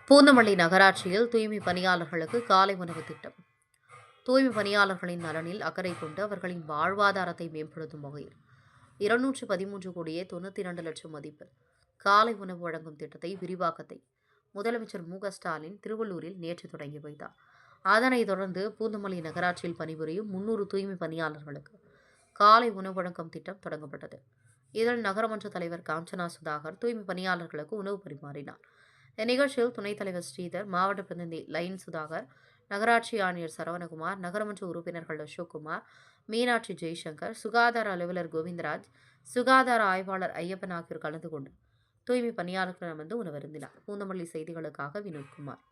பூந்தமல்லி நகராட்சியில் தூய்மை பணியாளர்களுக்கு காலை உணவு திட்டம். தூய்மை பணியாளர்களின் நலனில் அக்கறை கொண்டு அவர்களின் வாழ்வாதாரத்தை மேம்படுத்தும் வகையில் 213 கோடியே 92 லட்சம் மதிப்பில் காலை உணவு வழங்கும் திட்டத்தை விரிவாக்கத்தை முதலமைச்சர் மு.க.ஸ்டாலின் திருவள்ளூரில் நேற்று தொடங்கி வைத்தார். அதனைத் தொடர்ந்து பூந்தமல்லி நகராட்சியில் பணிபுரியும் 300 தூய்மை பணியாளர்களுக்கு காலை உணவு வழங்கும் திட்டம் தொடங்கப்பட்டது. இதில் நகரமன்ற தலைவர் காஞ்சனா சுதாகர் தூய்மை பணியாளர்களுக்கு உணவு பரிமாறினார். இந்நிகழ்ச்சியில் துணைத் தலைவர் ஸ்ரீதர், மாவட்ட பிரதிநிதி லைன் சுதாகர், நகராட்சி ஆணையர் சரவணகுமார், நகரமன்ற உறுப்பினர்கள் அசோக்குமார், மீனாட்சி ஜெய்சங்கர், சுகாதார அலுவலர் கோவிந்தராஜ், சுகாதார ஆய்வாளர் ஐயப்பன் ஆகியோர் கலந்து கொண்டு தூய்மை பணியாளர்களிடம் வந்து உணவருந்தினார். பூந்தமல்லி செய்திகளுக்காக வினோத்குமார்.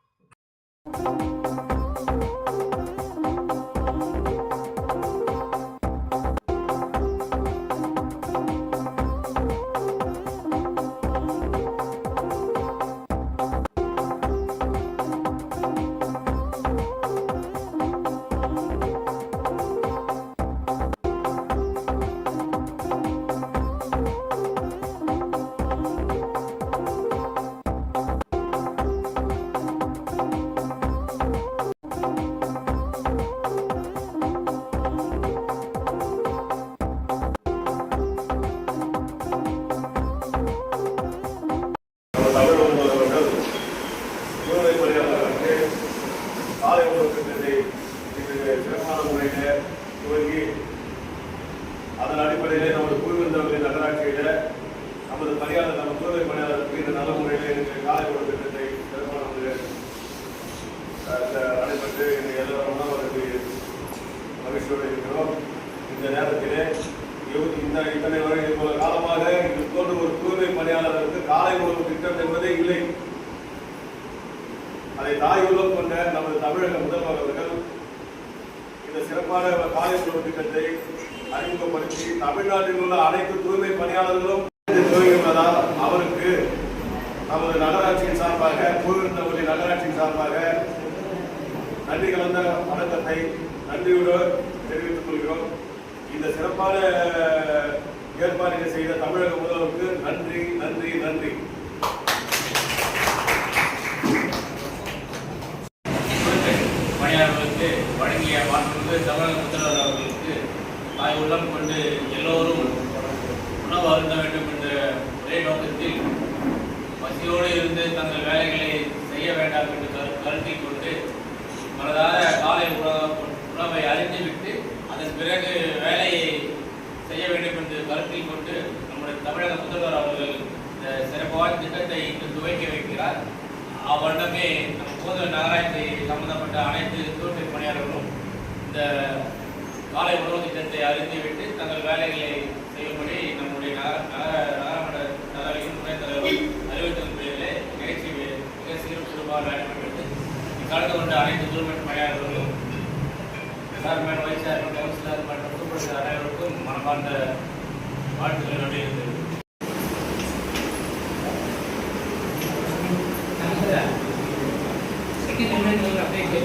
காலை உணவு திட்டத்தை சிறப்பான முறையில் துவங்கி அதன் அடிப்படையிலே நமது குழுவிருந்தவர்களின் நகராட்சியில் நமது பணியாளர் நம்ம தூய்மை பணியாளருக்கு இந்த நல்ல முறையில் இன்றைய காலை உணவு திட்டத்தை சிறப்பான முறையில் நடைபெற்று எல்லோரும் உணவதற்கு மகிழ்ச்சியோடு இருக்கிறோம். இந்த நேரத்திலே இத்தனை வரை இவ்வளவு காலமாக இது போன்ற ஒரு தூய்மை பணியாளருக்கு காலை உணவு திட்டம் என்பதே இல்லை. அதை தாய் உள்ளம் கொண்ட நமது தமிழக முதல்வர் அவர்கள் இந்த சிறப்பான காலை உணவு திட்டத்தை அறிமுகப்படுத்தி தமிழ்நாட்டில் உள்ள அனைத்து தூய்மை பணியாளர்களும் துவங்கியுள்ளதால் அவருக்கு நமது நகராட்சியின் சார்பாக பூவிருந்தவல்லி நகராட்சியின் சார்பாக நன்றி கலந்த வணக்கத்தை நன்றியோடு தெரிவித்துக் கொள்கிறோம். இந்த சிறப்பான ஏற்பாடுகளை செய்த தமிழக முதல்வருக்கு நன்றி நன்றி நன்றி. பணியாளர்களுக்கு வழங்கிய மாண்புமிகு தமிழக முதல்வர் அவர்களுக்கு தாய் உள்ளம் கொண்டு எல்லோரும் உணவு அருந்த வேண்டும் என்ற ஒரே நோக்கத்தில் பசியோடு இருந்து தங்கள் வேலைகளை செய்ய வேண்டாம் என்று கருத்தில் கொண்டு மனதார காலை உணவை அறிந்துவிட்டு அதன் பிறகு வேலையை செய்ய வேண்டும் என்று கருத்தில் கொண்டு நம்முடைய தமிழக முதல்வர் அவர்கள் இந்த சிறப்பான திட்டத்தை இன்று துவக்கி வைக்கிறார். அவ்வண்ணமே நம்ம போதும் நகராட்சி சம்பந்தப்பட்ட அனைத்து தூய்மை பணியாளர்களும் இந்த காலை உணவு திட்டத்தை அறிந்துவிட்டு தங்கள் வேலைகளை செய்யும்படி நம்முடைய நகரமன்ற தலைவரின் துணைத் தலைவர் அறிவித்ததன் பேரில் நிகழ்ச்சி மிக சிறப்பாக நடைபெற்றது. கலந்து கொண்ட அனைத்து தூய்மை பணியாளர்களும் சேர்மன், வைஸ் சேர்மன், கவுன்சிலர் மற்றும் சூப்பர்வைசர் அனைவருக்கும் மனமார்ந்த வாழ்த்துக்கள் நடைபெறுகிறது. Second amendment update.